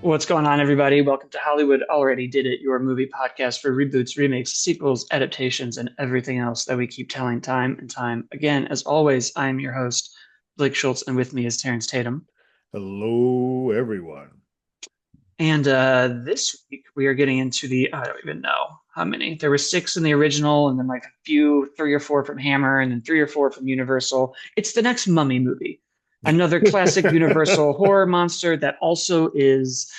What's going on, everybody? Welcome to Hollywood Already Did It, your movie podcast for reboots, remakes, sequels, adaptations, and everything else that we keep telling time and time again. As always, I'm your host, Blake Schultz, and with me is Terrence Tatum. Hello, everyone. And this week we are getting into I don't even know how many. There were six in the original, and then like a few, three or four from Hammer, and then three or four from Universal. It's the next Mummy movie, another classic Universal horror monster that also is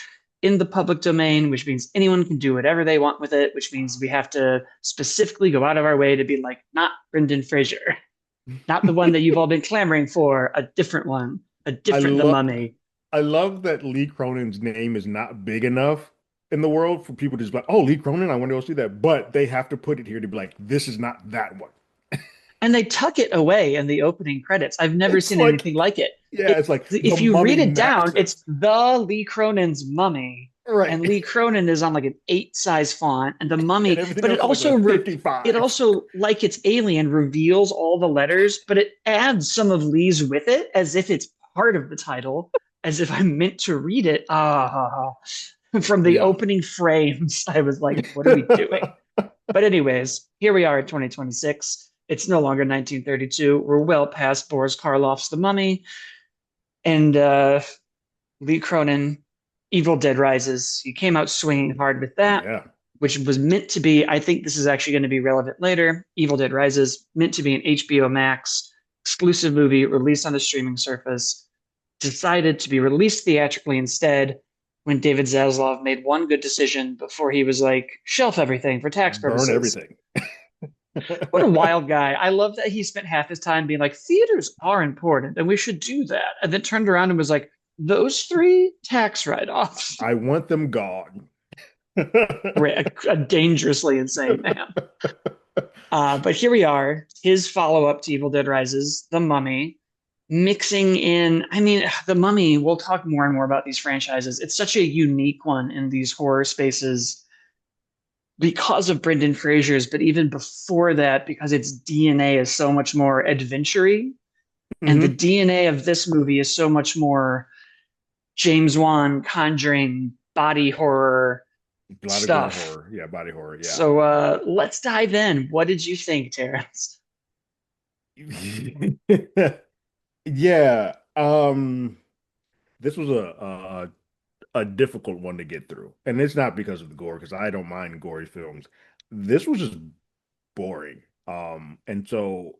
in the public domain, which means anyone can do whatever they want with it, which means we have to specifically go out of our way to be like, not Brendan Fraser, not the one that you've all been clamoring for, a different one, a I different The love Mummy. I love that Lee Cronin's name is not big enough in the world for people to just be like, oh, Lee Cronin, I want to go see that. But they have to put it here to be like, this is not that one. And they tuck it away in the opening credits. I've never It's seen like, anything like it. yeah, it's like the If you read Mummy it down, Master. it's the Lee Cronin's Mummy, Right. and Lee Cronin is on like an 8 size font, and the And Mummy. everything But else is like a it 55. also like it's Alien reveals all the letters, but it adds some of Lee's with it as if it's part of the title, as if I'm meant to read it. From the Yeah. opening frames, I was like, what are we doing? But anyways, here we are in 2026. It's no longer 1932. We're well past Boris Karloff's The Mummy, and Lee Cronin, Evil Dead Rises. He came out swinging hard with that, Yeah. which was meant to be. I think this is actually going to be relevant later. Evil Dead Rises meant to be an HBO Max exclusive movie released on the streaming service. Decided to be released theatrically instead when David Zaslav made one good decision before he was like, shelf everything for tax Burn purposes. everything. What a wild guy. I love that he spent half his time being like, theaters are important and we should do that. And then turned around and was like, those three tax write offs. I want them gone. A dangerously insane man. But here we are, his follow up to Evil Dead Rises, The Mummy, mixing in. I mean, The Mummy, we'll talk more and more about these franchises. It's such a unique one in these horror spaces because of Brendan Fraser's, but even before that, because its DNA is so much more adventure-y. And the Hmm. DNA of this movie is so much more James Wan conjuring body horror A lot of gore stuff. horror. Yeah, body horror. Yeah. So let's dive in. What did you think, Terrence? Yeah. This was a difficult one to get through. And it's not because of the gore, because I don't mind gory films. This was just boring. And so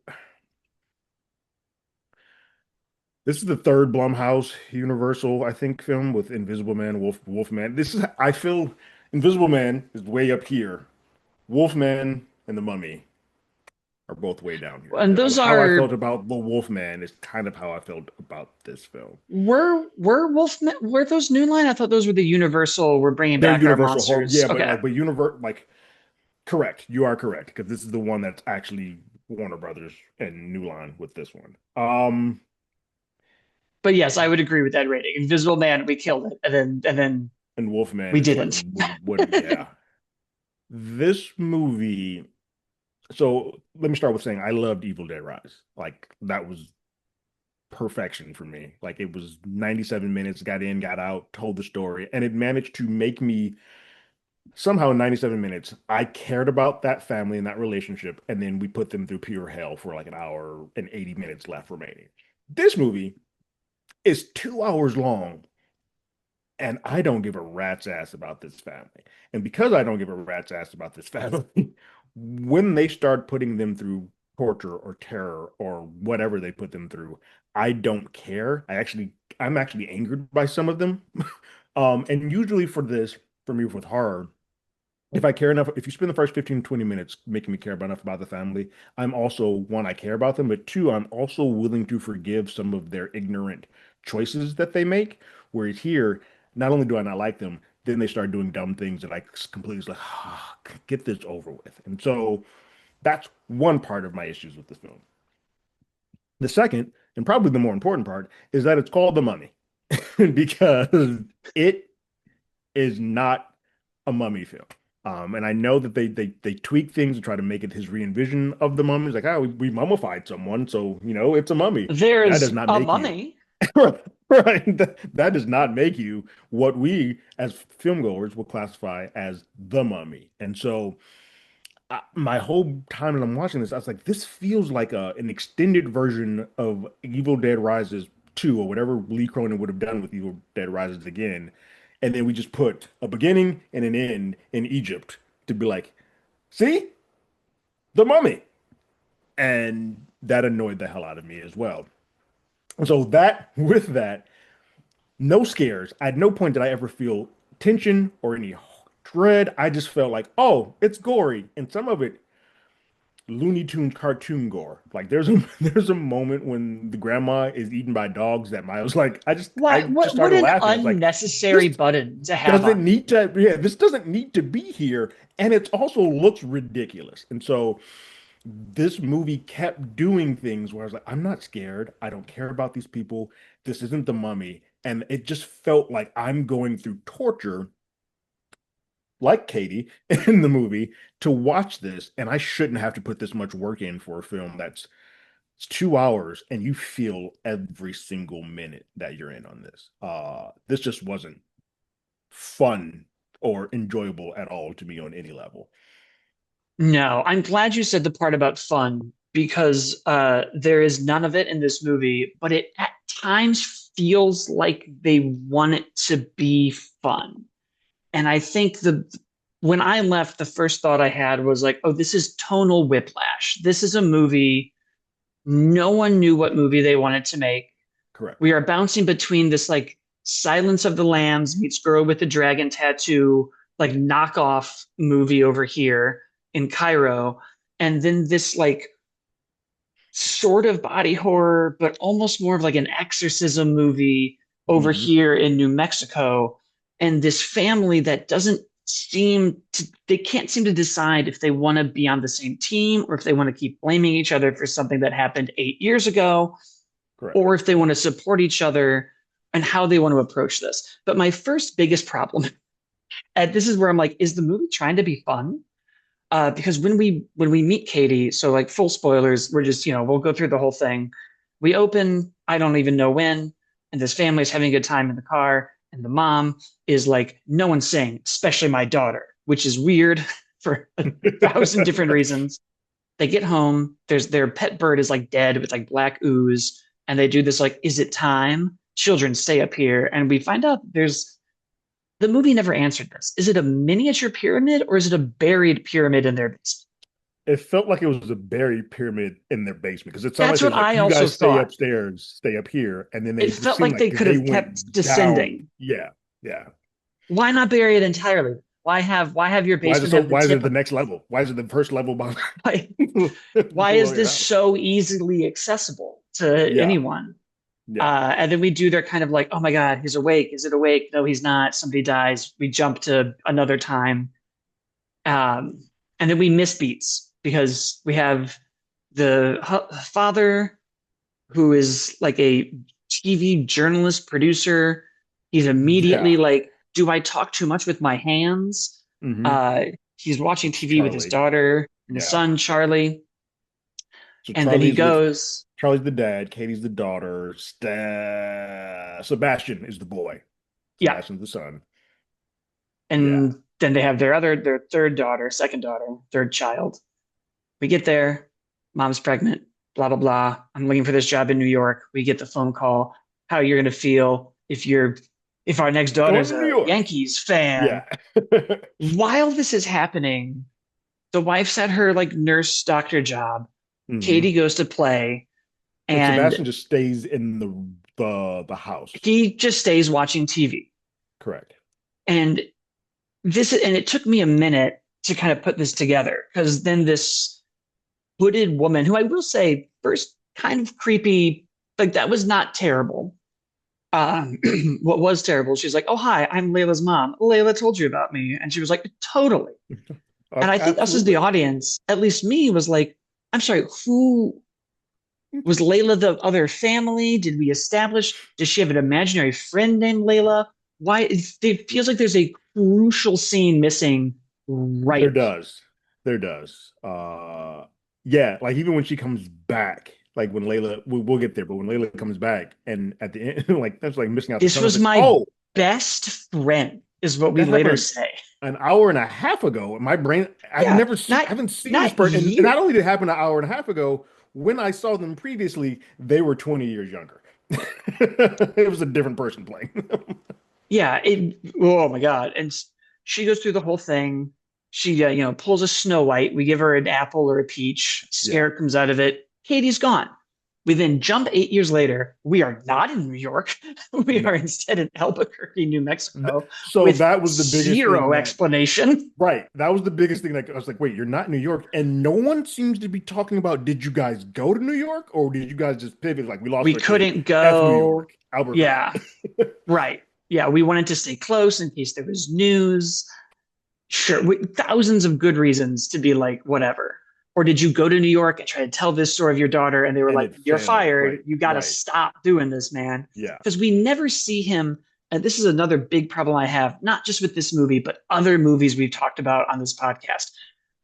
this is the third Blumhouse Universal, I think, film with Invisible Man, Wolfman. I feel Invisible Man is way up here. Wolfman and the Mummy are both way down here. And those How I are felt about the Wolfman is kind of how I felt about this film. were Wolfman, were those New Line? I thought those were the Universal. We're bringing They're back our Universal horror, monsters. yeah, but Okay, correct. You are correct because this is the one that's actually Warner Brothers and New Line with this one. but yes, I would agree with that rating. Invisible Man, we killed it, and then And Wolfman we is what didn't. yeah. This movie. So let me start with saying I loved Evil Dead Rise. Like that was perfection for me. Like it was 97 minutes, got in, got out, told the story, and it managed to make me somehow in 97 minutes, I cared about that family and that relationship, and then we put them through pure hell for like an hour and 80 minutes left remaining. This movie is 2 hours long, and I don't give a rat's ass about this family. And because I don't give a rat's ass about this family, when they start putting them through torture or terror or whatever they put them through, I don't care. I'm actually angered by some of them. And usually for me with horror, if I care enough, if you spend the first 15 to 20 minutes making me care about enough about the family, I'm also one, I care about them, but two, I'm also willing to forgive some of their ignorant choices that they make. Whereas here, not only do I not like them, then they start doing dumb things that I completely like, ah, get this over with. And so that's one part of my issues with this film. The second, and probably the more important part, is that it's called The Mummy because it is not a mummy film. And I know that they tweak things and try to make it his re-envision of the mummy. It's like, oh, we mummified someone, so it's a mummy. That does There's not a make you mummy. Right. That does not make you what we as film goers will classify as the mummy. And so my whole time that I'm watching this, I was like, this feels like an extended version of Evil Dead Rises 2 or whatever Lee Cronin would have done with Evil Dead Rises again. And then we just put a beginning and an end in Egypt to be like, see, the mummy. And that annoyed the hell out of me as well. And so that, with that, no scares. At no point did I ever feel tension or any dread. I just felt like, oh, it's gory. And some of it Looney Tunes cartoon gore. Like there's a there's a moment when the grandma is eaten by dogs that I was like, I What just what started an laughing. I was like, unnecessary this button to have doesn't on. need to, yeah, this doesn't need to be here. And it also looks ridiculous. And so this movie kept doing things where I was like, I'm not scared. I don't care about these people. This isn't the mummy. And it just felt like I'm going through torture like Katie in the movie to watch this, and I shouldn't have to put this much work in for a film that's it's 2 hours and you feel every single minute that you're in on this. This just wasn't fun or enjoyable at all to me on any level. No, I'm glad you said the part about fun because there is none of it in this movie, but it at times feels like they want it to be fun. And I think the when I left, the first thought I had was like, oh, this is tonal whiplash. This is a movie. No one knew what movie they wanted to make. Correct. We are bouncing between this like Silence of the Lambs meets Girl with the Dragon Tattoo, like knockoff movie over here in Cairo, and then this like sort of body horror, but almost more of like an exorcism movie over Hmm. here in New Mexico. And this family that doesn't they can't seem to decide if they want to be on the same team or if they want to keep blaming each other for something that happened 8 years ago, Correct. or if they want to support each other and how they want to approach this. But my first biggest problem, and this is where I'm like, is the movie trying to be fun? Because when we meet Katie, so like full spoilers, we're just we'll go through the whole thing. We open, I don't even know when, and this family is having a good time in the car, and the mom is like, no one's saying, especially my daughter, which is weird for 1,000 different reasons. They get home, there's their pet bird is like dead with like black ooze, and they do this like, is it time? Children, stay up here, and we find out there's the movie never answered this. Is it a miniature pyramid or is it a buried pyramid in their basement? It felt like it was a buried pyramid in their basement because it sounded like That's they what was like, I you also guys stay thought. upstairs, stay up here. And then It they felt seemed like they like could they have kept went down. descending. Yeah. Yeah. Why not bury it entirely? Why have your Why is it basement so? have the Why is it tip? the next level? Why is it the first level Why, why below is your this house? so easily accessible to Yeah, anyone? yeah. And then we do their kind of like, oh my God, he's awake. Is it awake? No, he's not. Somebody dies. We jump to another time. Um, and then we miss beats because we have the father who is like a TV journalist producer. He's immediately Yeah. like, do I talk too much with my hands? Hmm. Uh, he's watching It's TV with his Charlie. daughter and his Yeah. son, Charlie. So And then he Charlie's with goes, Charlie's the dad, Katie's the daughter, Sebastian is the boy. yeah. Sebastian's the son. Yeah. And then they have their third daughter, second daughter, third child. We get there, mom's pregnant, blah, blah, blah. I'm looking for this job in New York. We get the phone call, how you're going to feel if our next Going daughter's to New a York. Yankees fan. Yeah. While this is happening, the wife's at her like nurse doctor job. Hmm. Katie goes to play, And and Sebastian just stays in the house. he just stays watching TV. Correct. And it took me a minute to kind of put this together because then this hooded woman, who I will say, first kind of creepy, like that was not terrible. What was terrible? She's like, "Oh hi, I'm Layla's mom. Layla told you about me," and she was like, "Totally." And I think us as the Absolutely. audience, at least me, was like, "I'm sorry, who was Layla the other family? Did we establish? Does she have an imaginary friend named Layla? Why? It feels like there's a crucial scene missing There right here. does. There does. Yeah, like even when she comes back Like when Layla, we'll get there, but when Layla comes back, and at the end, like that's like missing out the This tunnel. It's was like, my oh, best friend, is what we that later happened say. an hour and a half ago. My brain, Yeah, I haven't seen this not person. And year. not only did it happen an hour and a half ago, when I saw them previously, they were 20 years younger. It was a different person playing them. Yeah, oh my God. And she goes through the whole thing. She, pulls a Snow White. We give her an apple or a peach. Yeah. Scare comes out of it. Katie's gone. We then jump 8 years later. We are not in New York. We are No. instead in Albuquerque, New Mexico, So with that was the biggest thing zero that, explanation. right. That was the biggest thing that I was like, wait, you're not in New York. And no one seems to be talking about, did you guys go to New York or did you guys just pivot? Like, we lost We our kid. couldn't F New York, go. Albuquerque. Yeah, right. Yeah, we wanted to stay close in case there was news. Sure, thousands of good reasons to be like, whatever. Or did you go to New York and try to tell this story of your daughter? And they were And like, it you're failed. fired. Right. You got to Right. stop doing this, man. Yeah. Because we never see him. And this is another big problem I have, not just with this movie, but other movies we've talked about on this podcast.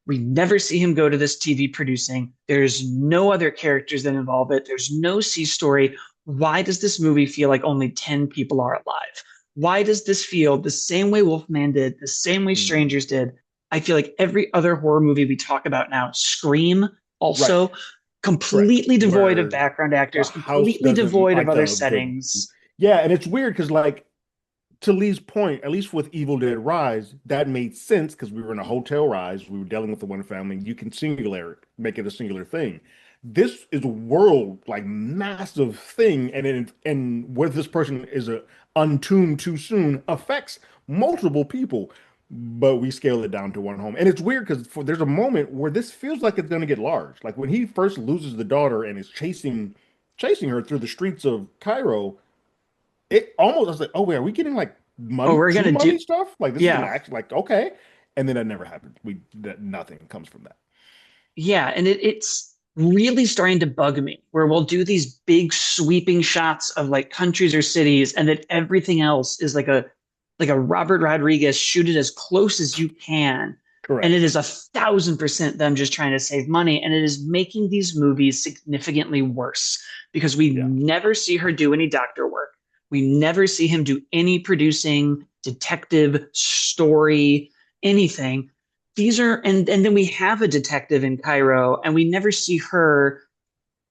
We never see him go to this TV producing. There's no other characters that involve it. There's no C story. Why does this movie feel like only 10 people are alive? Why does this feel the same way Wolfman did, the same way Mhm. Strangers did? I feel like every other horror movie we talk about now, Scream, Right. also Correct. completely devoid of Where background the actors, house completely doesn't devoid of like other the settings. yeah, and it's weird because like to Lee's point, at least with Evil Dead Rise, that made sense because we were in a hotel rise. We were dealing with the one family. You can singular make it a singular thing. This is a world like massive thing, and whether this person is a untuned too soon affects multiple people. But we scale it down to one home, and it's weird because there's a moment where this feels like it's going to get large. Like when he first loses the daughter and is chasing her through the streets of Cairo, it almost I was like, oh wait, are we getting like Oh, mummy we're true gonna do, mummy stuff? Like this is gonna yeah. act like okay, and then that never happened. We that nothing comes from that. Yeah, and it's really starting to bug me where we'll do these big sweeping shots of like countries or cities, and that everything else is like a Robert Rodriguez shoot it as close as you can. And it Correct. is 1,000% them just trying to save money. And it is making these movies significantly worse because we Yeah. never see her do any doctor work. We never see him do any producing, detective, story, anything. These are, and then we have a detective in Cairo, and we never see her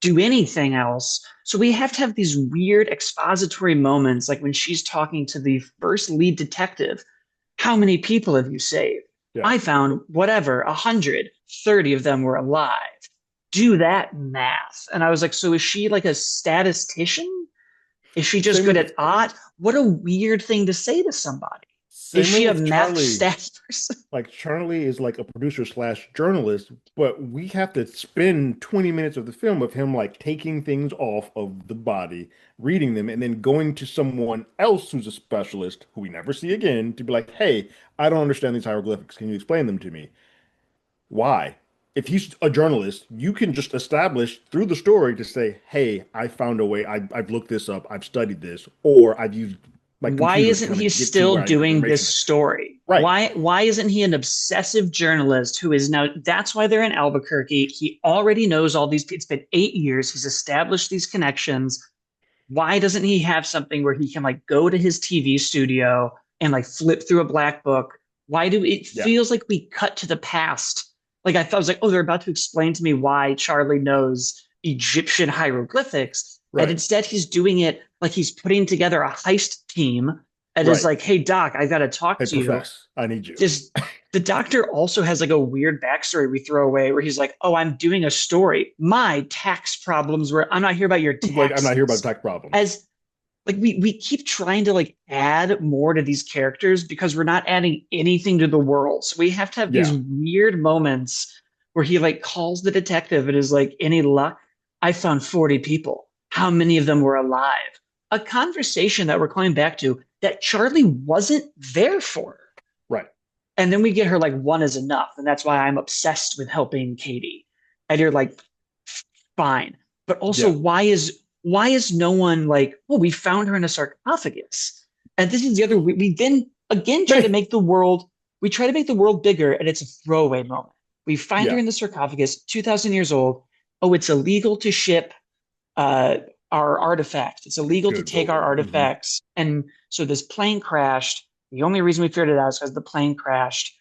do anything else. So we have to have these weird expository moments, like when she's talking to the first lead detective. How many people have you saved? Yeah. I found whatever, 130 of them were alive. Do that math. And I was like, so is she like a statistician? Is she just Same good with at art? What a weird thing to say to somebody. Is same way she a with math Charlie. stats person? Like Charlie is like a producer slash journalist, but we have to spend 20 minutes of the film of him like taking things off of the body, reading them, and then going to someone else who's a specialist who we never see again to be like, hey, I don't understand these hieroglyphics. Can you explain them to me? Why? If he's a journalist, you can just establish through the story to say, hey, I found a way. I've looked this up. I've studied this, or I've used my Why computer to isn't kind he of get to still where I, the doing this information is. story? Right. Why isn't he an obsessive journalist who is now that's why they're in Albuquerque. He already knows all these it's been 8 years. He's established these connections. Why doesn't he have something where he can like go to his TV studio and like flip through a black book? Why do it Yeah. feels like we cut to the past? Like I thought I was like, oh, they're about to explain to me why Charlie knows Egyptian hieroglyphics. And Right. instead he's doing it like he's putting together a heist team and is Right. like, hey Doc, I gotta talk Hey, to you. profess, I need you. This the doctor also has like a weird backstory we throw away where he's like, oh, I'm doing a story. My tax problems were I'm not here about your Like, I'm not here about taxes. tech problems. As like we keep trying to like add more to these characters because we're not adding anything to the world. So we have to have these Yeah. weird moments where he like calls the detective and is like, any luck? I found 40 people. How many of them were alive? A conversation that we're coming back to that Charlie wasn't there for. Right. And then we get her like one is enough. And that's why I'm obsessed with helping Katie. And you're like, fine. But also, Yeah. why is no one like, well, we found her in a sarcophagus? And this is the other we then again try to make the world we try to make the world bigger, and it's a throwaway moment. We find her Yeah. in the sarcophagus, 2,000 years old. Oh, it's illegal to ship uh, our artifacts. It's illegal to Good take our Lord. Hmm. artifacts. And so this plane crashed. The only reason we figured it out is because the plane crashed.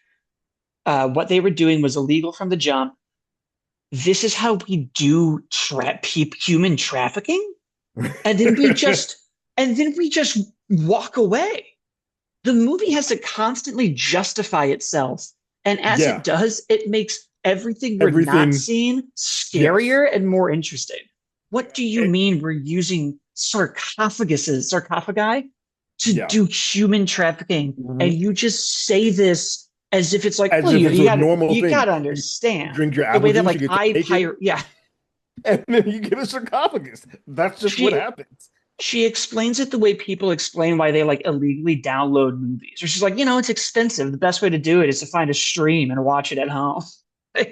What they were doing was illegal from the jump. This is how we do human trafficking. And then we just and then we just walk away. The movie has to constantly justify itself. And as it Yeah. does, it makes everything we're not Everything. seeing Yes. scarier and more interesting. What do you It, mean we're using sarcophagi, to yeah. do human trafficking? And you just say this as if it's like, As well, if you, it's you a gotta normal you thing. gotta You understand drink your the apple way that juice, you like get to I take it, pirate, yeah. and then you get a sarcophagus. That's just what She happens. she explains it the way people explain why they like illegally download movies. Or she's like, it's expensive. The best way to do it is to find a stream and watch it at home.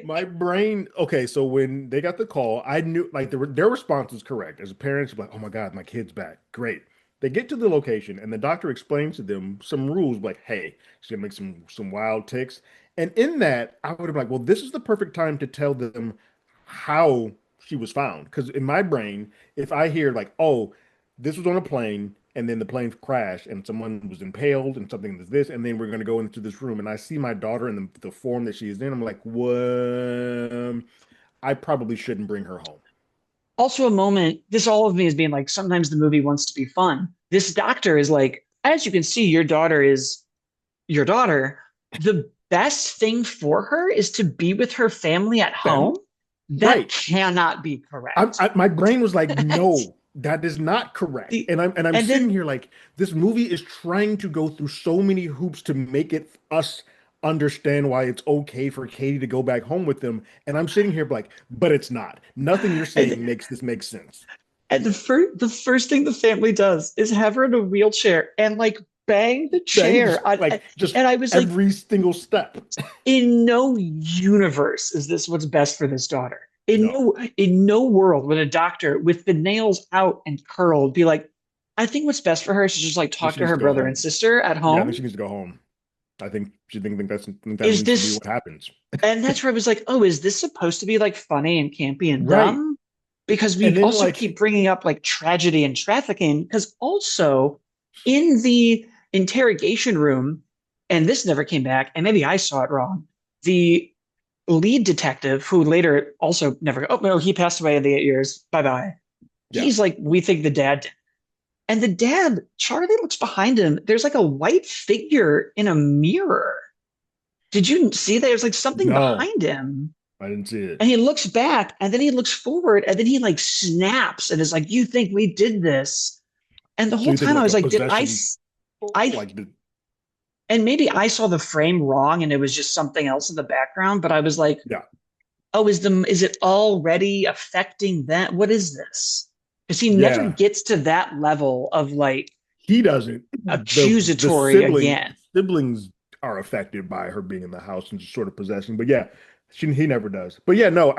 My brain, okay, so when they got the call, I knew like their response was correct. As a parent, it's like, oh my God, my kid's back. Great. They get to the location and the doctor explains to them some rules, like, hey, she's gonna make some wild ticks. And in that, I would have been like, well, this is the perfect time to tell them how she was found. Because in my brain, if I hear like, oh, this was on a plane and then the plane crashed and someone was impaled and something is this, and then we're going to go into this room and I see my daughter in the form that she is in, I'm like, what? I probably shouldn't bring her home. Also, a moment, this all of me is being like, sometimes the movie wants to be fun. This doctor is like, as you can see, your daughter is your daughter. The best thing for her is to be with her family at home. Family? That Right. cannot be correct. My brain was like, no, that is not correct. the, And I'm and sitting then here like this movie is trying to go through so many hoops to make it us understand why it's okay for Katie to go back home with them. And I'm sitting here like, but it's not. Nothing you're and, saying makes this make sense. and the first thing the family does is have her in a wheelchair and like bang the Things chair on, like just and I was like, every single step. in no universe is this what's best for this daughter. In No, no world would a doctor with the nails out and curled be like, I think what's best for her is to just like I think talk she to needs her to go brother and home. sister at Yeah, I think home. she needs to go home. I think that Is needs to be this what happens. And that's where I was like, oh, is this supposed to be like funny and campy and Right. dumb? Because And we then also like, keep bringing up like tragedy and trafficking. Because also in the interrogation room, and this never came back, and maybe I saw it wrong. The lead detective, who later also never, oh no, he passed away in the 8 years. Bye bye. yeah. He's like, we think the dad did. And the dad, Charlie looks behind him. There's like a white figure in a mirror. Did you see that? There's like something No, behind him. I didn't see it. And he looks back and then he looks forward and then he like snaps and is like, you think we did this? And the So whole you think time I like was a like, possession, I, like the and maybe I saw the frame wrong and it was just something else in the background, but I was like, yeah, oh, is it already affecting that? What is this? Because he never yeah. gets to that level of like He doesn't. The accusatory again. siblings are affected by her being in the house and just sort of possessing. But yeah, he never does. But yeah, no,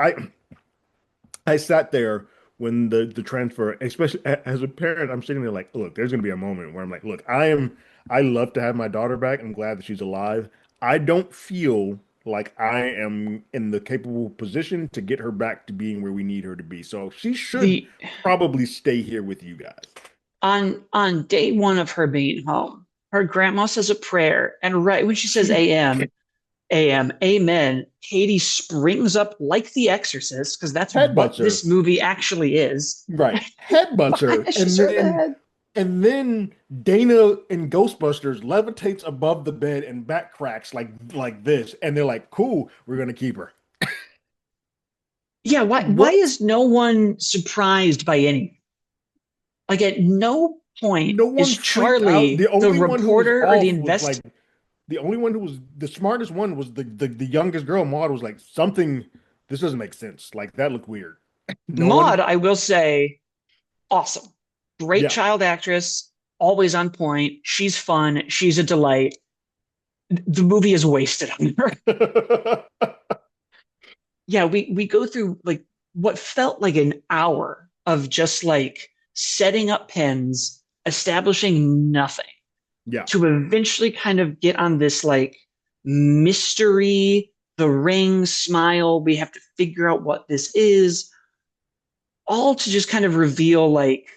I sat there when the transfer, especially as a parent, I'm sitting there like, look, there's gonna be a moment where I'm like, look, I love to have my daughter back. I'm glad that she's alive. I don't feel like I am in the capable position to get her back to being where we need her to be. So she should The probably stay here with you guys. on day one of her being home, her grandma says a prayer, and right when she says AM, AM, Amen, Katie springs up like The Exorcist, because that's what Headbutts her. this movie actually is. Right. Headbutts her. Bashes her in the head. And then Dana in Ghostbusters levitates above the bed and back cracks like this. And they're like, cool, we're gonna keep her. Yeah, why What? is no one surprised by anything? Like at no point No one is freaked out. Charlie the reporter or the invest. The only one who was the smartest one was the youngest girl. Maud was like, something, this doesn't make sense. Like that looked weird. No one, Maud, I will say, awesome. Great yeah. child actress, always on point. She's fun. She's a delight. The movie is wasted on her. Yeah, we go through like what felt like an hour of just like setting up pins, establishing nothing Yeah. to eventually kind of get on this like mystery, the ring, smile. We have to figure out what this is. all to just kind of reveal like,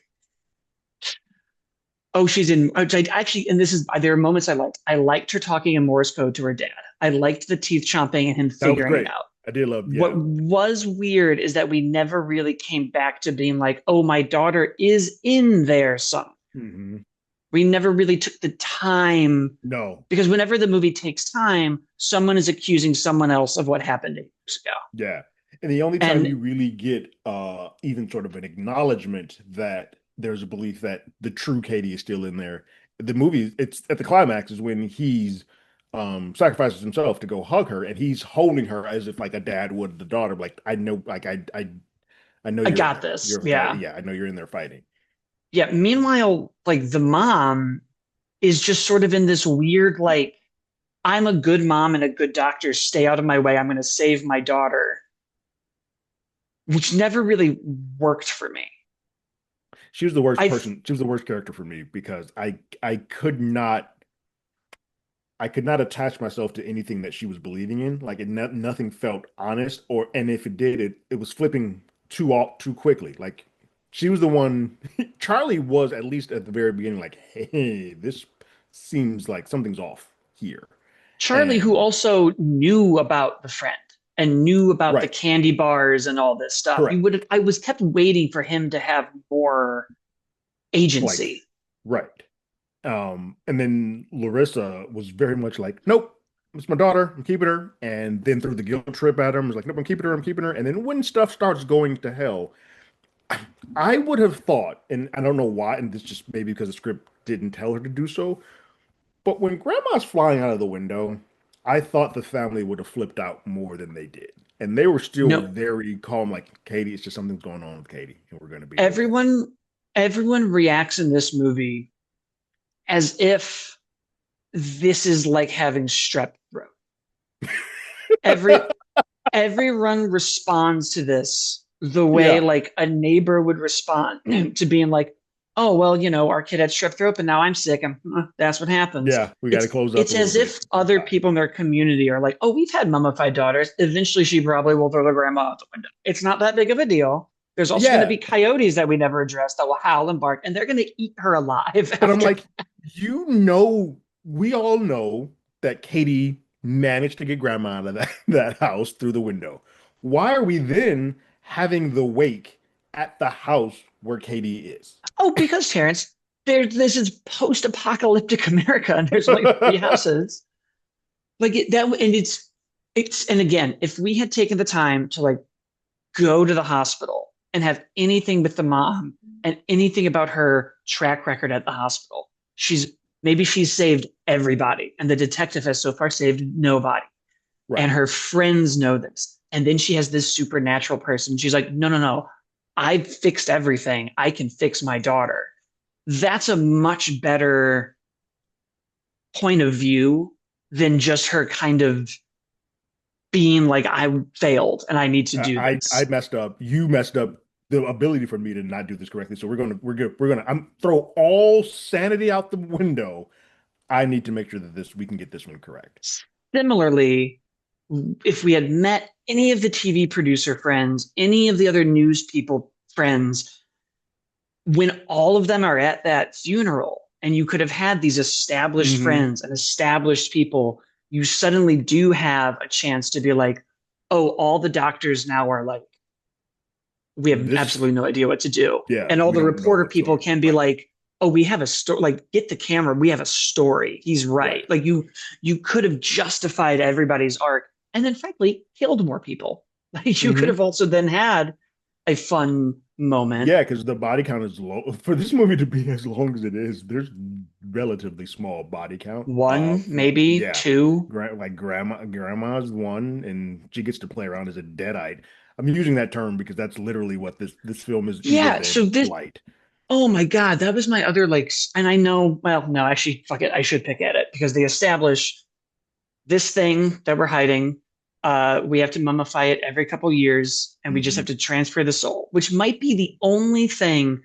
oh, she's in. Actually, and this is there are moments I liked. I liked her talking in Morse code to her dad. I liked the teeth chomping and him That was figuring it great. out. I did love, What yeah. was weird is that we never really came back to being like, oh, my daughter is in there some. Hmm. We never really took the time No, because whenever the movie takes time, someone is accusing someone else of what happened 8 years ago. yeah. And the only time And you really get even sort of an acknowledgement that there's a belief that the true Katie is still in there. The movie, it's at the climax is when he's sacrifices himself to go hug her and he's holding her as if like a dad would the daughter. Like I know, like I know I you're in got there. this. You're fighting. Yeah. Yeah, I know you're in there fighting. Yeah. Meanwhile, like the mom is just sort of in this weird, like, I'm a good mom and a good doctor. Stay out of my way. I'm going to save my daughter, which never really worked for me. She was the worst I person. She was the worst character for me because I could not attach myself to anything that she was believing in. Like nothing felt honest, or and if it did, it was flipping too quickly. Like she was the one. Charlie was at least at the very beginning, like, hey, this seems like something's off here. Charlie, who And also knew about the friend and knew about the right, candy bars and all this stuff, you correct, would have, I was kept waiting for him to have more like agency. right. And then Larissa was very much like, nope. It's my daughter. I'm keeping her. And then threw the guilt trip at him. Was like, nope, I'm keeping her. I'm keeping her. And then when stuff starts going to hell, I would have thought, and I don't know why, and this just maybe because the script didn't tell her to do so, but when grandma's flying out of the window, I thought the family would have flipped out more than they did. And they were still No, very calm, like, Katie, it's just something's going on with Katie, and we're going to be okay. everyone reacts in this movie as if this is like having strep throat. Every everyone responds to this the way Yeah. like a neighbor would respond to being like, oh well, our kid had strep throat, but now I'm sick, and that's what happens. Yeah. We got to it's close up a it's little as bit. if other Bye. people in their community are like, oh, we've had mummified daughters, eventually she probably will throw the grandma out the window. It's not that big of a deal. There's also going to Yeah. be coyotes that we never addressed that will howl and bark, and they're going to eat her alive But I'm after. like, we all know that Katie managed to get grandma out of that house through the window. Why are we then having the wake at the house where Katie is? Oh, because Terrence, this is post-apocalyptic America, and there's only three houses. Like that, and and again, if we had taken the time to like go to the hospital and have anything with the mom and anything about her track record at the hospital, she's saved everybody, and the detective has so far saved nobody, and Right. her friends know this, and then she has this supernatural person. She's like, no, no, no, I've fixed everything. I can fix my daughter. That's a much better point of view than just her kind of being like, I failed and I need to do I this. messed up. You messed up the ability for me to not do this correctly. So we're gonna I'm throw all sanity out the window. I need to make sure that this we can get this one correct. Similarly, if we had met any of the TV producer friends, any of the other news people friends, when all of them are at that funeral and you could have had these established Hmm. friends and established people, you suddenly do have a chance to be like, oh, all the doctors now are like, we have This, absolutely no idea what to do. yeah, And all we the don't know reporter people whatsoever. can be Right. like, oh, we have a story, like get the camera, we have a story. He's Right. right. Like you could have justified everybody's arc and then frankly killed more people. Like you could Hmm. have also then had a fun moment. Yeah, because the body count is low for this movie to be as long as it is. There's relatively small body count. One, For maybe yeah, two. like grandma's one, and she gets to play around as a deadite. I'm using that term because that's literally what this film is. Evil Yeah. Dead So this, light. oh my God, that was my other like, and I know, well, no, actually, fuck it. I should pick at it because they establish this thing that we're hiding. We have to mummify it every couple years, and we just have Hmm. to transfer the soul, which might be the only thing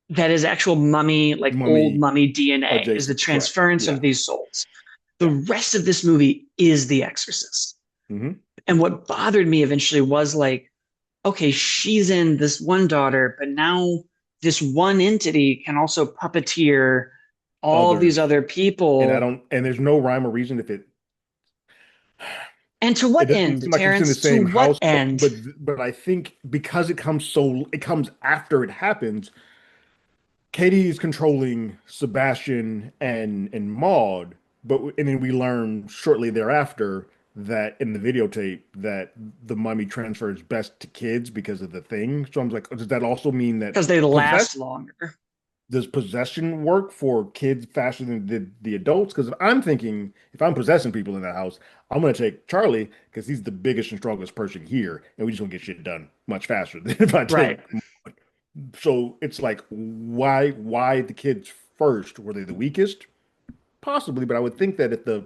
that is actual mummy, like old Mummy mummy DNA, is the adjacent. Correct. transference Yeah. of these souls. The Yeah. rest of this movie is The Exorcist. Hmm. And what bothered me eventually was like, okay, she's in this one daughter, but now this one entity can also puppeteer all these Others, other and I people. don't, and there's no rhyme or reason if And to it what doesn't end, seem like it's in the Terrence? To same what house, end? but I think because it comes after it happens. Katie is controlling Sebastian and Maud, but and then we learn shortly thereafter that in the videotape that the mummy transfers best to kids because of the thing. So I'm like, does that also mean that Because they possession last longer. does possession work for kids faster than the adults? Because I'm thinking if I'm possessing people in that house, I'm gonna take Charlie because he's the biggest and strongest person here, and we just gonna get shit done much faster than if I Right. take. So it's like, why the kids first? Were they the weakest? Possibly, but I would think that if the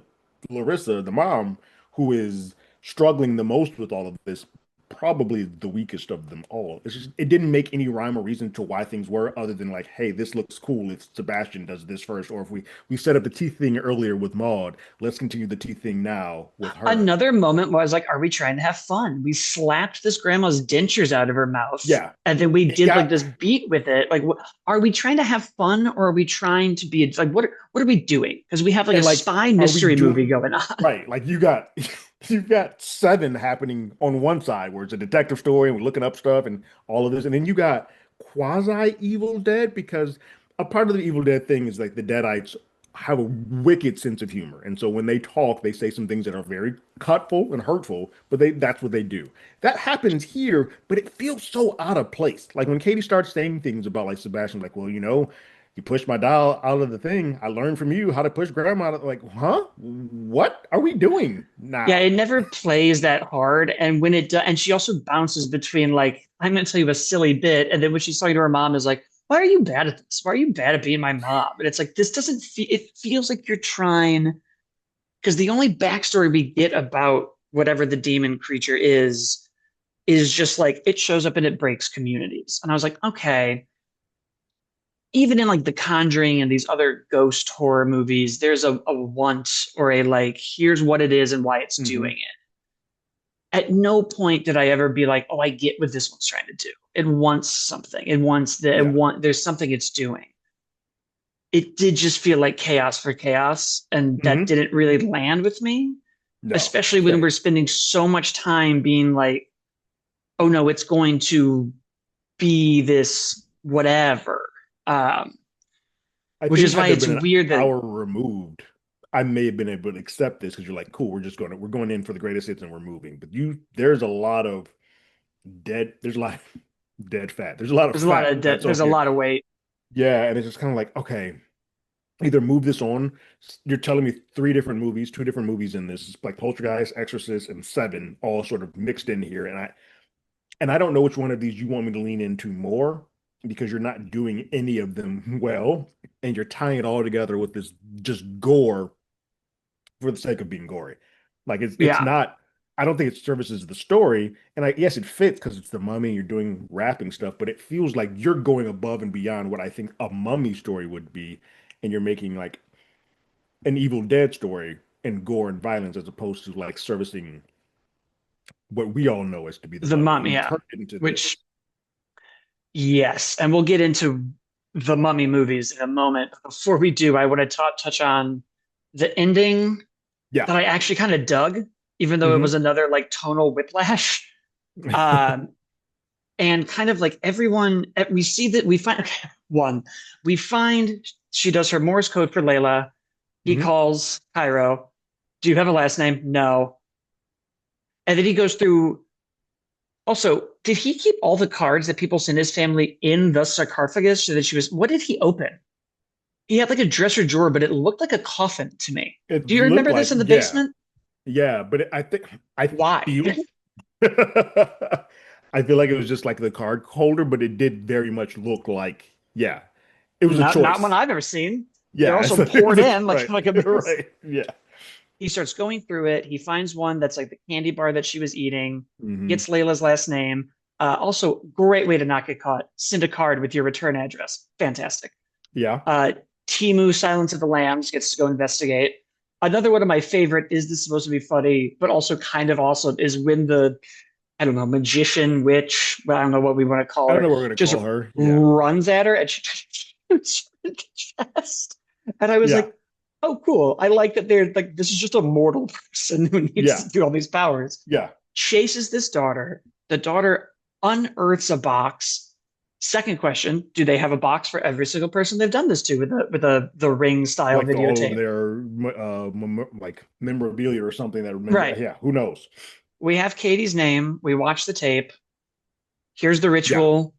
Larissa, the mom, who is struggling the most with all of this, probably the weakest of them all. It's just it didn't make any rhyme or reason to why things were other than like, hey, this looks cool if Sebastian does this first, or if we set up the teeth thing earlier with Maud, let's continue the teeth thing now with her. Another moment was like, are we trying to have fun? We slapped this grandma's dentures out of her mouth, Yeah, and then we it did like got this beat with it. Like, are we trying to have fun, or are we trying to be like, what are we doing? Because we have like a and like, spy are we mystery movie doing going on. right? Like you got you've got seven happening on one side where it's a detective story and we're looking up stuff and all of this, and then you got quasi Evil Dead because a part of the Evil Dead thing is like the Deadites have a wicked sense of humor, and so when they talk, they say some things that are very cutful and hurtful, but they that's what they do. That happens here, but it feels so out of place. Like when Katie starts saying things about like Sebastian, like, well, you pushed my dial out of the thing. I learned from you how to push grandma out of like, huh? What are we doing Yeah, now? it never plays that hard, and when it does, and she also bounces between like, I'm gonna tell you a silly bit, and then when she's talking to her mom, is like, why are you bad at this? Why are you bad at being my mom? And it's like this doesn't feel. It feels like you're trying because the only backstory we get about whatever the demon creature is just like it shows up and it breaks communities. And I was like, okay, even in like The Conjuring and these other ghost horror movies, there's a want or a like, here's what it is and why it's doing Hmm. it. At no point did I ever be like, oh, I get what this one's trying to do. It wants something. Yeah. There's something it's doing. It did just feel like chaos for chaos, and that Hmm. didn't really land with me, No. especially when we're Same. spending so much time being like, oh no, it's going to be this whatever. Um, I which think is why had there it's been an weird that, hour removed, I may have been able to accept this because you're like, cool, we're going in for the greatest hits and we're moving. But there's a lot of there's a lot of dead fat. There's a lot of fat that's on there's a here. lot of weight. Yeah, and it's just kind of like, okay, either move this on. You're telling me three different movies, two different movies in this. It's like Poltergeist, Exorcist, and Seven, all sort of mixed in here. And I don't know which one of these you want me to lean into more because you're not doing any of them well, and you're tying it all together with this just gore for the sake of being gory. Like it's Yeah. not. I don't think it services the story, and yes, it fits because it's the mummy. You're doing rapping stuff, but it feels like you're going above and beyond what I think a mummy story would be, and you're making like an Evil Dead story and gore and violence as opposed to like servicing what we all know as to be the The mummy. mum, And you yeah. turn it into Which, this. yes, and we'll get into the mummy movies in a moment. Before we do, I want to touch on the ending Yeah. that I actually kind of dug, even though it was Hmm. another like tonal whiplash. Um, and kind of like everyone, we see that we find, okay, one, we find she does her Morse code for Layla. He Hmm. calls Cairo. Do you have a last name? No. And then he goes through. Also, did he keep all the cards that people sent his family in the sarcophagus so that she was? What did he open? He had like a dresser drawer, but it looked like a coffin to me. It Do you looked remember like, this in the yeah, basement? yeah, but I Why? feel I feel like it was just like the card holder, but it did very much look like, yeah, it was a Not one choice. I've ever seen. They're Yeah, also it was poured a in right, like a mess. right, yeah. He starts going through it. He finds one that's like the candy bar that she was eating, Hmm. gets Layla's last name. Also, great way to not get caught. Send a card with your return address. Fantastic. Yeah. Uh, Timu, Silence of the Lambs, gets to go investigate. Another one of my favorite is this supposed to be funny, but also kind of awesome is when I don't know, magician, witch, I don't know what we want to call I don't her, know what we're gonna just call her. Yeah. runs at her and she shoots her in the chest. And I was Yeah. like, oh, cool. I like that they're like, this is just a mortal person who needs Yeah. to do all these powers. Yeah. Chases this daughter. The daughter unearths a box. Second question, do they have a box for every single person they've done this to with the ring style Like all of videotape? their like memorabilia or something that remember. Right. Yeah. Who knows? We have Katie's name. We watch the tape. Here's the Yeah. ritual.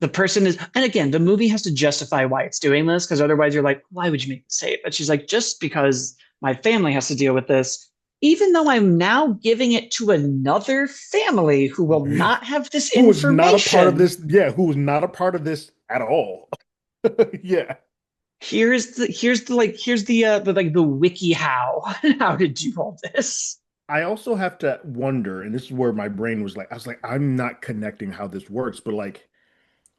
The person is, and again, the movie has to justify why it's doing this because otherwise you're like, why would you make this tape? But she's like, just because my family has to deal with this, even though I'm now giving it to another family who will not have this Who was not a part of information. this? Yeah. Who was not a part of this at all? Yeah. Here's the like the wiki how to do all this. I also have to wonder, and this is where my brain was like, I was like, I'm not connecting how this works, but like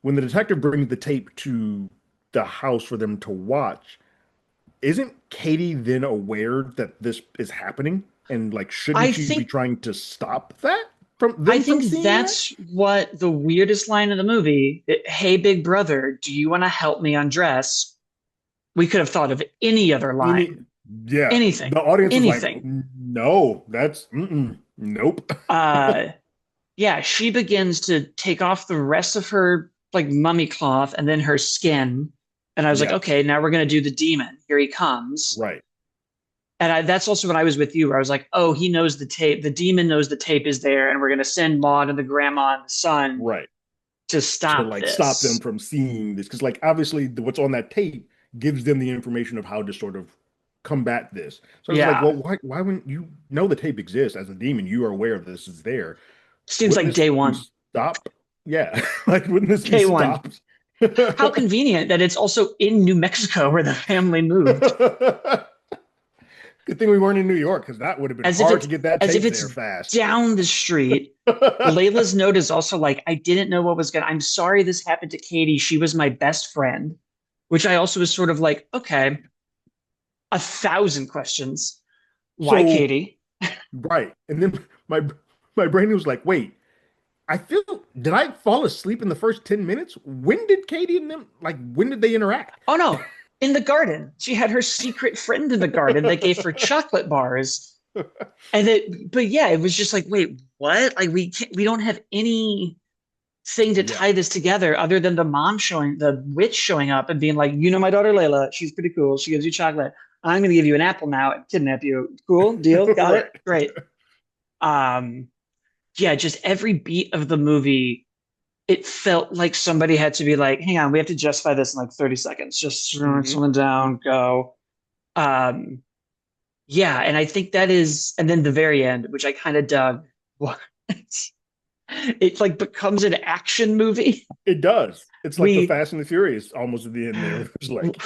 when the detective brings the tape to the house for them to watch, isn't Katie then aware that this is happening? And like, I shouldn't she be think trying to stop that from I them from think seeing that? that's what the weirdest line of the movie. Hey, big brother, do you want to help me undress? We could have thought of any other Any, line, yeah, anything, the audience was like, anything. no, that's nope. Uh, yeah, she begins to take off the rest of her like mummy cloth and then her skin. And I was like, Yeah, okay, now we're gonna do the demon. Here he comes. right, And that's also when I was with you, where I was like, oh, he knows the tape. The demon knows the tape is there, and we're gonna send Maud and the grandma and the son right. to To stop like stop them this. from seeing this because like obviously what's on that tape gives them the information of how to sort of combat this. So I was like, Yeah, well, why wouldn't you know the tape exists as a demon? You are aware of this is there. seems Wouldn't like this day be one. stopped? Yeah, like wouldn't this be Day one. stopped? How convenient that it's also in New Mexico where the family moved, Good thing we weren't in New York because that would have been as if hard it's to get that as if tape it's there fast. down the street. Layla's note is also like, I didn't know what was going to, I'm sorry this happened to Katie. She was my best friend, which I also was sort of like, okay, 1,000 questions. Why So Katie? right, and then my brain was like, wait, I feel did I fall asleep in the first 10 minutes? When did Katie and them like when did they interact? Oh no, in the garden. She had her secret friend in the garden that gave her chocolate bars. And but yeah, it was just like, wait, what? Like we don't have anything to Yeah. tie this together other than the witch showing up and being like, you know, my daughter Layla, she's pretty cool. She gives you chocolate. I'm going to give you an apple now and kidnap you. Cool, deal, got it, Right. great. Um, yeah, just every beat of the movie, it felt like somebody had to be like, hang on, we have to justify this in like 30 seconds. Just Hmm. someone down, go. Um, yeah, and I think that is, and then the very end, which I kind of dug, what it like becomes an action movie. It does. It's like the We Fast and the Furious almost at the end there. It's like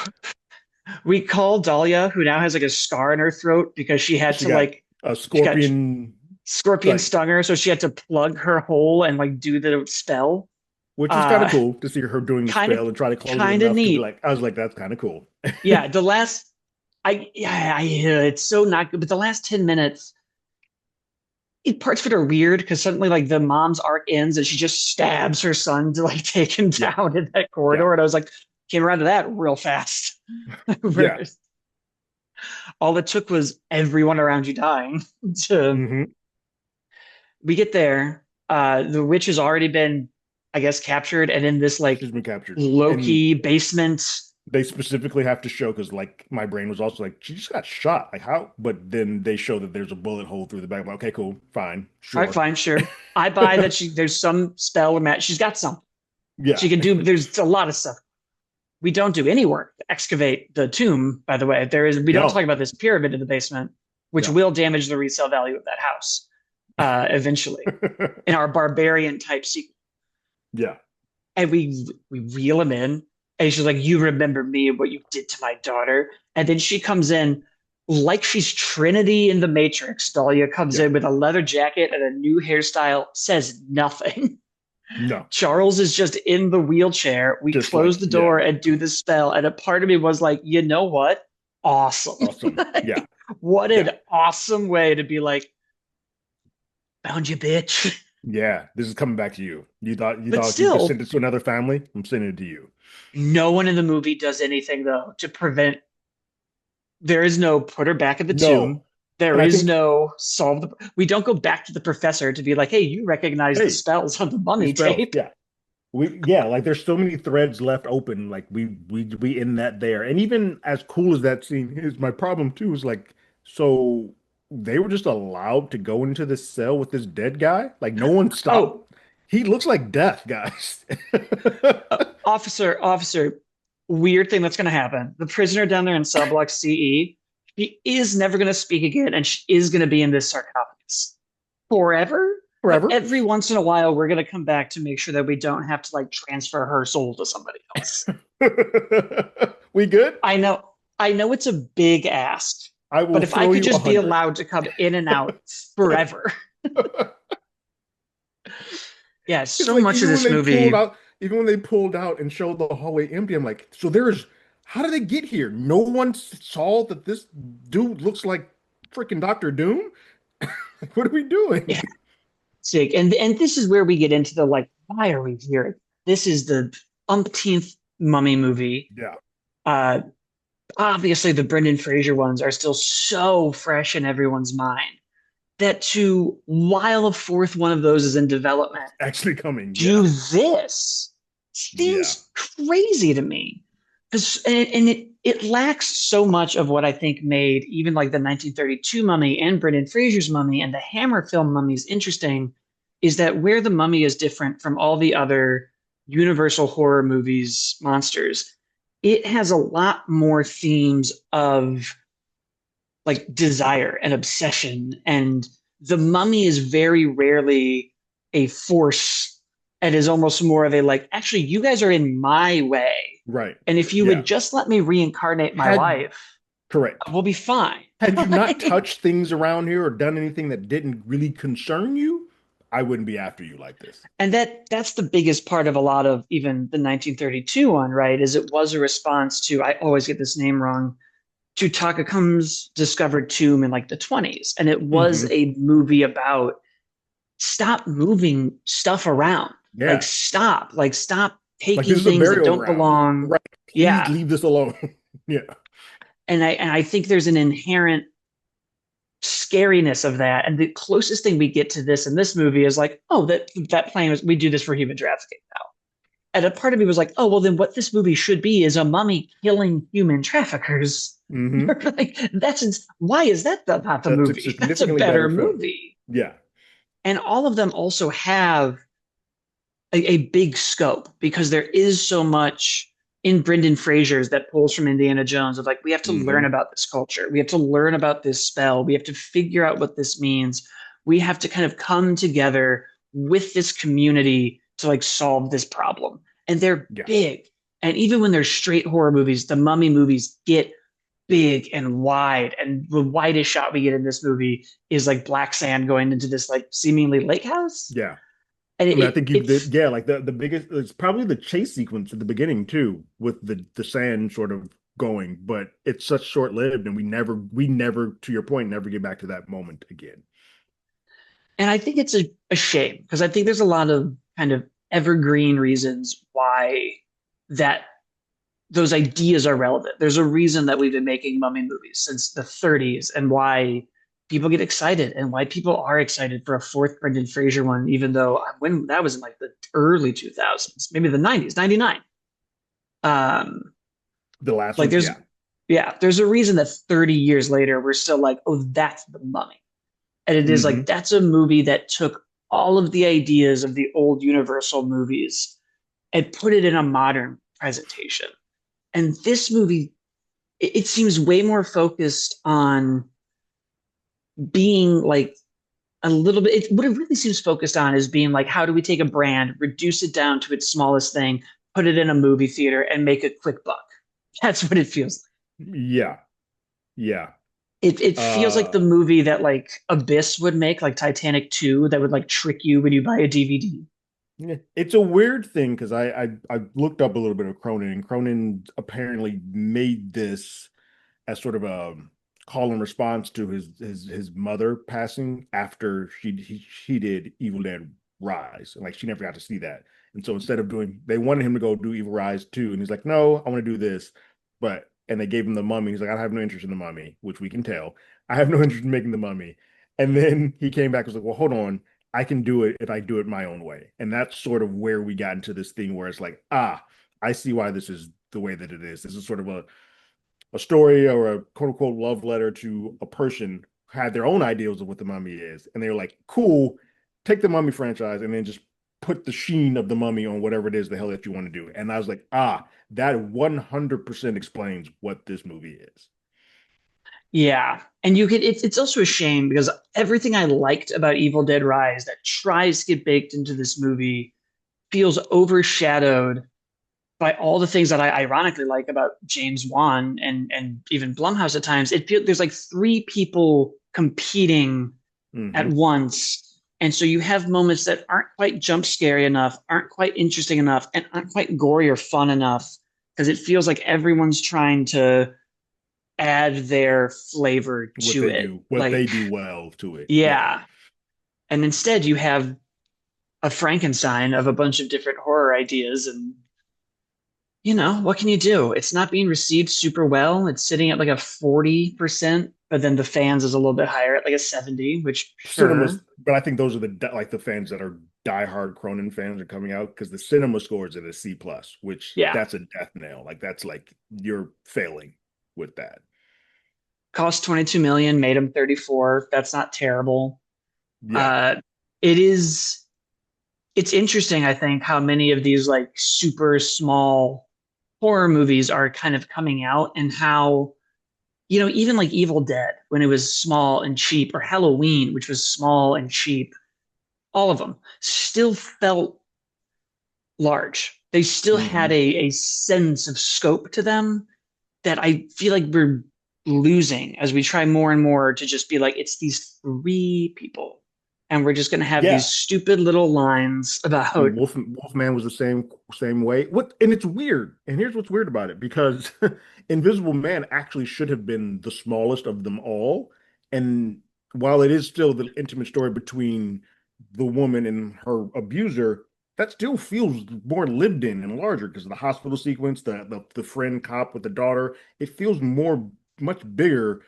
we call Dahlia, who now has like a scar in her throat because she got a she got scorpion scorpion like stung her, so she had to plug her hole and like do the spell. which was kind of Uh, cool to see her doing the kind of spell and try to close it kind of enough to be neat. like I was like that's kind of cool. Yeah, the last it's so not good, but the last 10 minutes, parts of it are weird because suddenly like the mom's arc ends and she just stabs her son to like take him Yeah. down in that Yeah. corridor. And I was like, came around to that real fast. Yeah. All it took was everyone around you dying to Hmm. we get there. The witch has already been, I guess, captured and in this like She's been captured. And low-key basement. they specifically have to show because like my brain was also like she just got shot like how but then they show that there's a bullet hole through the back. I'm like, okay, cool, fine, All right, sure. fine, sure. I buy that there's some spell or match. She's got some. Yeah. She can do, there's a lot of stuff. We don't do any work to excavate the tomb, by the way. We don't talk No. about this pyramid in the basement, which No. will damage the resale value of that house eventually in our barbarian type sequel. Yeah. And we reel him in, and she's like, "You remember me and what you did to my daughter?" And then she comes in like she's Trinity in the Matrix. Dahlia comes Yeah. in with a leather jacket and a new hairstyle, says nothing. No. Charles is just in the wheelchair. We Just close like, the yeah. door and do the spell. And a part of me was like, you know what? Awesome. Awesome. Yeah. What an Yeah. awesome way to be like, found you, bitch. Yeah, this is coming back to you. You But thought you could send still, it to another family? I'm sending it to you. no one in the movie does anything though to prevent. There is no put her back in the tomb. No. There And I is think, no solve the. We don't go back to the professor to be like, "Hey, you recognize the hey, spells on the these mummy spells. tape." Yeah. Like there's so many threads left open. Like we end that there. And even as cool as that scene is, my problem too is like, so they were just allowed to go into this cell with this dead guy? Like no one Oh, stopped. He looks like death, guys. officer, weird thing that's going to happen. The prisoner down there in cell block CE, she is never going to speak again, and she is going to be in this sarcophagus forever. But Forever. every once in a while, we're going to come back to make sure that we don't have to like transfer her soul to somebody else. We good? I know it's a big ask, I will but if I throw could you a just be hundred. allowed to come in and out forever, yeah, It's so like much of this movie. even when they pulled out and showed the hallway empty, I'm like, so there's, how did they get here? No one saw that this dude looks like freaking Doctor Doom? What are we Yeah, doing? sick. And this is where we get into the like, why are we here? This is the umpteenth mummy movie. Yeah, Uh, Obviously, the Brendan Fraser ones are still so fresh in everyone's mind that to while a fourth one of those is in development, actually coming. do Yeah, this yeah, seems crazy to me. Because and it lacks so much of what I think made even like the 1932 Mummy and Brendan Fraser's Mummy and the Hammer film mummies interesting is that where the Mummy is different from all the other Universal horror movies monsters, it has a lot more themes of like desire and obsession, and the Mummy is very rarely a force and is almost more of a like, actually you guys are in my way, right. and if you Yeah. would just let me reincarnate my Had life, correct. we'll be fine. Had you not Like, touched things around here or done anything that didn't really concern you, I wouldn't be after you like this. and that's the biggest part of a lot of even the 1932 one, right, is it was a response to, I always get this name wrong, to Tutankhamun's discovered tomb in like the 20s, and it was Hmm. a movie about stop moving stuff around. Yeah. Like stop Like this taking is a things that burial don't ground. belong. Right. Please Yeah. leave this alone. Yeah. And I think there's an inherent scariness of that. And the closest thing we get to this in this movie is like, oh, that plane was, we do this for human trafficking now. And a part of me was like, oh, well, then what this movie should be is a mummy killing human traffickers. Hmm. Like, why is that not the That's a movie? That's a significantly better better film. movie. Yeah. And all of them also have a big scope because there is so much in Brendan Fraser's that pulls from Indiana Jones of like, we have to learn Hmm. about this culture. We have to learn about this spell. We have to figure out what this means. We have to kind of come together with this community to like solve this problem. And they're Yeah. big. And even when they're straight horror movies, the mummy movies get big and wide. And the widest shot we get in this movie is like black sand going into this like seemingly lake house. Yeah. And I mean, I think you it's did. Yeah. Like the biggest, it's probably the chase sequence at the beginning too, with the sand sort of going, but it's such short lived, and we never, to your point, never get back to that moment again. And I think it's a shame because I think there's a lot of kind of evergreen reasons why that those ideas are relevant. There's a reason that we've been making mummy movies since the 30s and why people get excited and why people are excited for a fourth Brendan Fraser one, even though when that was in like the early 2000s, maybe the 90s, 99. Um, The last like one, yeah. there's a reason that 30 years later, we're still like, oh, that's the mummy. And it is like, Hmm. that's a movie that took all of the ideas of the old Universal movies and put it in a modern presentation. And this movie, it seems way more focused on being like a little bit, what it really seems focused on is being like, how do we take a brand, reduce it down to its smallest thing, put it in a movie theater, and make a quick buck? That's what it feels like. Yeah. Yeah. It feels like the Uh, movie that like Abyss would make, like Titanic 2, that would like trick you when you buy a DVD. yeah. It's a weird thing because I looked up a little bit of Cronin, and Cronin apparently made this as sort of a call and response to his mother passing after she did Evil Dead Rise, and like she never got to see that. And so instead of doing, they wanted him to go do Evil Rise 2, and he's like, no, I want to do this. But and they gave him the Mummy. He's like, I have no interest in the Mummy, which we can tell. I have no interest in making the Mummy. And then he came back and was like, well, hold on, I can do it if I do it my own way. And that's sort of where we got into this thing where it's like, I see why this is the way that it is. This is sort of a story or a quote unquote love letter to a person who had their own ideals of what the Mummy is, and they were like, "Cool, take the Mummy franchise and then just put the sheen of the Mummy on whatever it is the hell that you want to do." And I was like, that 100% explains what this movie is. Yeah. And you could it's also a shame because everything I liked about Evil Dead Rise that tries to get baked into this movie feels overshadowed by all the things that I ironically like about James Wan and even Blumhouse at times. It feels there's like three people competing at Hmm. once. And so you have moments that aren't quite jump scary enough, aren't quite interesting enough, and aren't quite gory or fun enough because it feels like everyone's trying to add their flavor to it. What they Like, do well to it. Yeah. yeah. And instead you have a Frankenstein of a bunch of different horror ideas. And, what can you do? It's not being received super well. It's sitting at like a 40%, but then the fans is a little bit higher at like a 70, which Cinemas, sure. but I think those are the fans that are diehard Cronin fans are coming out because the cinema scores at a C plus, which Yeah. that's a death nail. Like that's like you're failing with that. Cost 22 million, made him 34. That's not terrible. Yeah. Uh, it is, it's interesting, I think, how many of these like super small horror movies are kind of coming out and how even like Evil Dead when it was small and cheap, or Halloween, which was small and cheap, all of them still felt large. They still had Hmm. a sense of scope to them that I feel like we're losing as we try more and more to just be like, it's these three people. And we're just going to have these Yeah. stupid little lines I about, mean, Wolfman was the same way. And it's weird. And here's what's weird about it because Invisible Man actually should have been the smallest of them all. And while it is still the intimate story between the woman and her abuser, that still feels more lived in and larger because of the hospital sequence, the friend cop with the daughter. It feels much bigger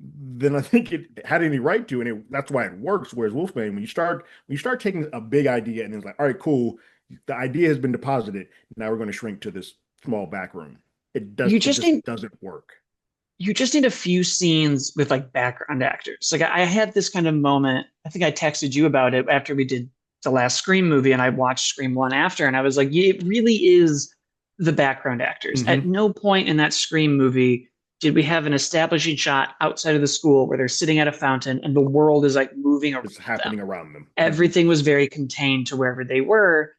than I think it had any right to, and that's why it works. Whereas Wolfman, when you start taking a big idea and it's like, all right, cool, the idea has been deposited. Now we're going to shrink to this small back room. you It just just need doesn't work. you just need a few scenes with like background actors. Like I had this kind of moment. I think I texted you about it after we did the last Scream movie, and I watched Scream one after, and I was like, yeah, it really is the background actors. At Hmm. no point in that Scream movie did we have an establishing shot outside of the school where they're sitting at a fountain and the world is like moving around It's them. happening around them. Hmm. Everything was very contained to wherever they were.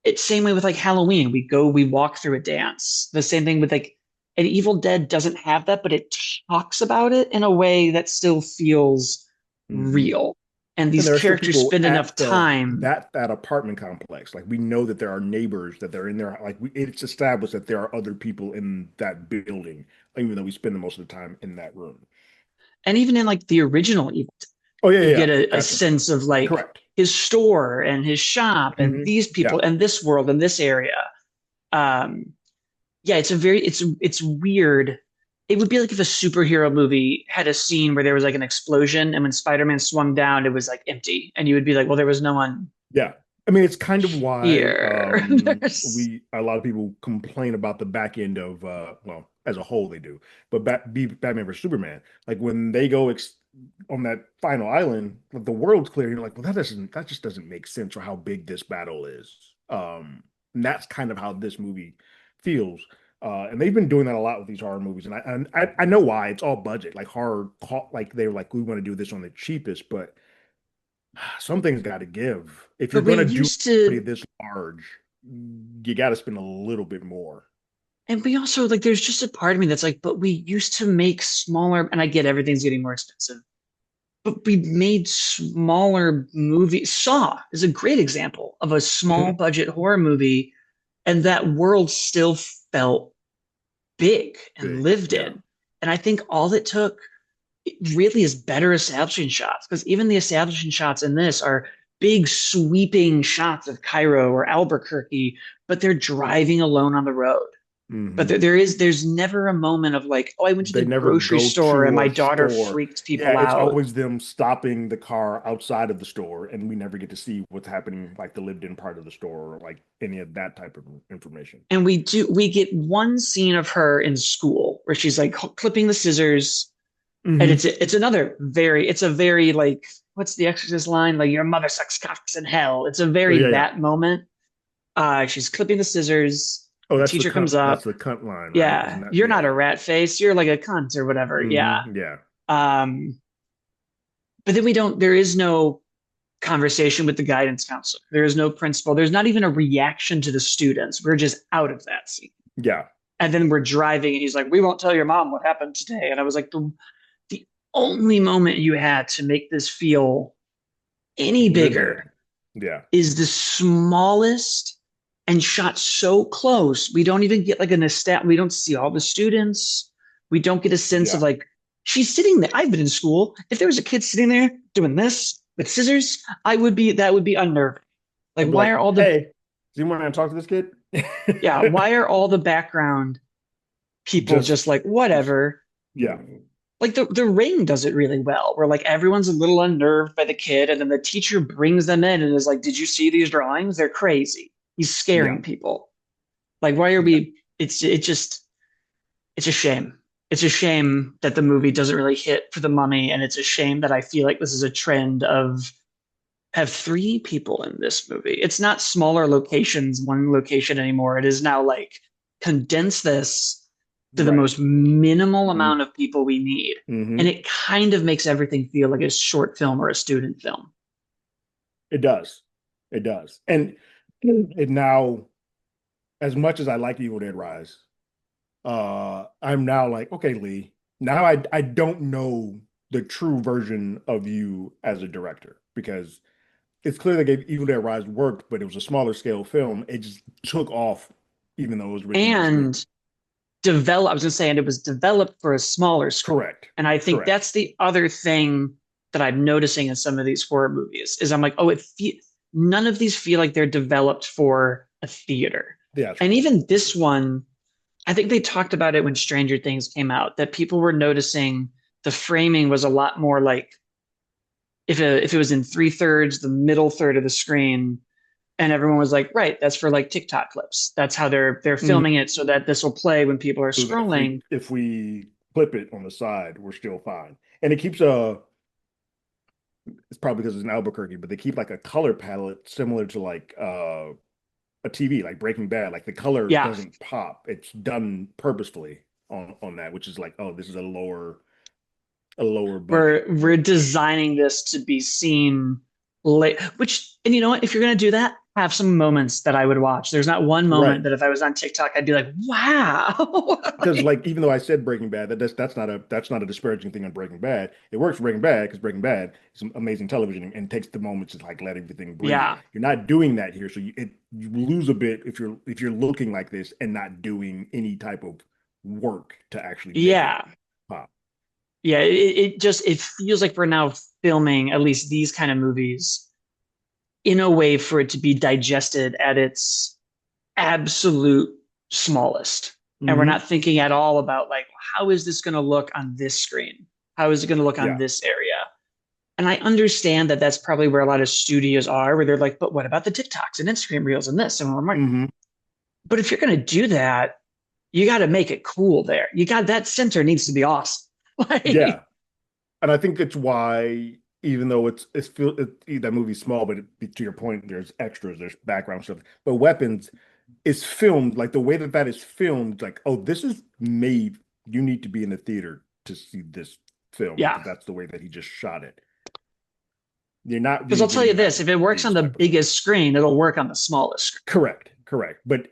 It's same way with like Halloween. We walk through a dance. The same thing with like an Evil Dead doesn't have that, but it talks about it in a way that still feels Hmm. real. And And these there are still characters people spend enough at time. that apartment complex. Like we know that there are neighbors that they're in there. It's established that there are other people in that building, even though we spend the most of the time in that room. And even in like the original Evil Dead, Oh yeah, you yeah, get a gotcha. sense of like Correct. his store and his shop and Hmm. these people Yeah. and this world and this area. Um, yeah, it's weird. It would be like if a superhero movie had a scene where there was like an explosion, and when Spider-Man swung down, it was like empty, and you would be like, "Well, there was no one Yeah. I mean, it's kind of why here." There's a lot of people complain about the back end of well, as a whole they do, but Batman versus Superman, like when they go on that final island, like, the world's clear, you're like, well, that just doesn't make sense for how big this battle is. And that's kind of how this movie feels. And they've been doing that a lot with these horror movies, and I know why. It's all budget, like like they were like, we want to do this on the cheapest, but something's got to give. If you're but we going to do used to, something this large, you got to spend a little bit more. and we also like. There's just a part of me that's like, but we used to make smaller, and I get everything's getting more expensive, but we made smaller movies. Saw is a great example of a small Mhm. budget horror movie, and that world still felt big and Big. lived Yeah. in. And I think all it took really is better establishing shots because even the establishing shots in this are big sweeping shots of Cairo or Albuquerque, but they're driving alone on the road. But Hmm. there's never a moment of like, oh, I went to the They never grocery go store and to my a daughter store. freaked Yeah, people it's out. always them stopping the car outside of the store, and we never get to see what's happening, like the lived-in part of the store, or like any of that type of information. And we get one scene of her in school where she's like clipping the scissors, and Hmm. it's another very it's a very like what's the Exorcist line, like your mother sucks cocks in hell. It's a Oh very yeah, yeah. that moment. She's clipping the scissors. Oh, The that's the teacher comes cunt. That's up. the cunt line, right? Isn't Yeah, that? you're not a Yeah. rat face. You're like a cunt or whatever. Yeah. Yeah. Um, but then we don't. There is no conversation with the guidance counselor. There is no principal. There's not even a reaction to the students. We're just out of that scene. Yeah. And then we're driving, and he's like, "We won't tell your mom what happened today." And I was like, the only moment you had to make this feel any Vivid. bigger Yeah. is the smallest and shot so close. We don't even get like a nostalgia. We don't see all the students. We don't get a sense of Yeah. like, she's sitting there. I've been in school. If there was a kid sitting there doing this with scissors, that would be unnerving. Like, I'd be why are like, all the, "Hey, do you want to talk to this kid?" yeah, why are all the background people Just, just like, just, whatever? yeah, Like the ring does it really well, where like everyone's a little unnerved by the kid, and then the teacher brings them in and is like, "Did you see these drawings? They're crazy. He's yeah, scaring people. Like, why are yeah. we? It just it's a shame. It's a shame that the movie doesn't really hit for the mummy, and it's a shame that I feel like this is a trend of have three people in this movie. It's not smaller locations, one location anymore. It is now like condense this to the Right. most minimal amount of people we need. And Mm-hmm. it kind of makes everything feel like a short film or a student film. It does. It does. And it now, as much as I like Evil Dead Rise, I'm now like, okay, Lee, now I don't know the true version of you as a director because it's clear that Evil Dead Rise worked, but it was a smaller scale film. It just took off, even though it was originally scripted. And I was going to say, and it was developed for a smaller screen. Correct. And I think Correct. that's the other thing that I'm noticing in some of these horror movies is I'm like, oh, none of these feel like they're developed for a theater. And Theatrical. even this one, I think they talked about it when Stranger Things came out, that people were noticing the framing was a lot more like if it was in three thirds, the middle third of the screen, and everyone was like, right, that's for like TikTok clips. That's how they're Mhm. filming it so that this will play when people are So that scrolling. if we clip it on the side, we're still fine. And it keeps it's probably because it's in Albuquerque, but they keep like a color palette similar to like a TV, like Breaking Bad. Like the color Yeah, doesn't pop. It's done purposefully on that, which is like, oh, this is a lower budget we're movie. designing this to be seen late. Which and you know what? If you're gonna do that, have some moments that I would watch. There's not one moment Right. that if I was on TikTok, I'd be like, wow. Because like even though I said Breaking Bad, that's not a disparaging thing on Breaking Bad. It works for Breaking Bad because Breaking Bad is amazing television and takes the moments to like let everything breathe. Yeah, You're not doing that here, so you lose a bit if you're looking like this and not doing any type of work to actually make it yeah, pop. yeah. It just it feels like we're now filming at least these kind of movies in a way for it to be digested at its absolute smallest. And we're Hmm. not thinking at all about like, how is this going to look on this screen? How is it going to look on Yeah. this area? And I understand that that's probably where a lot of studios are, where they're like, but what about the TikToks and Instagram reels and this? And I'm like, Hmm. but if you're going to do that, you got to make it cool there. You got that center needs to be awesome. Like, Yeah. And I think it's why, even though that movie's small, but to your point, there's extras, there's background stuff. But Weapons is filmed like the way that is filmed. Like, oh, this is made. You need to be in the theater to see this film yeah. because that's the way that he just shot it. You're not Because I'll really tell getting you that this, with if it works on these the type of biggest movies. screen, it'll work on the smallest screen. Correct, correct. But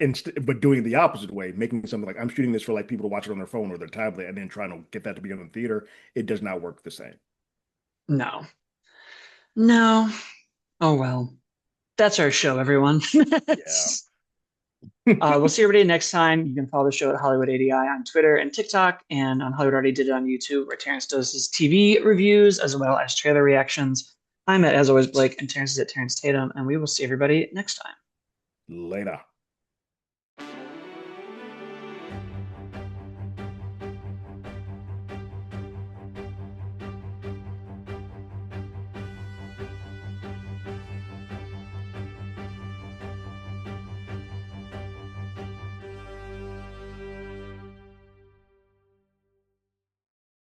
doing the opposite way, making something like I'm shooting this for like people to watch it on their phone or their tablet, and then trying to get that to be on the theater, it does not work the same. No, no. Oh, well. That's our show, everyone. Yeah. We'll see everybody next time. You can follow the show at Hollywood ADI on Twitter and TikTok, and on Hollywood Already Did It on YouTube, where Terrence does his TV reviews as well as trailer reactions. I'm at, as always, Blake, and Terrence is at Terrence Tatum, and we will see everybody next time. Later.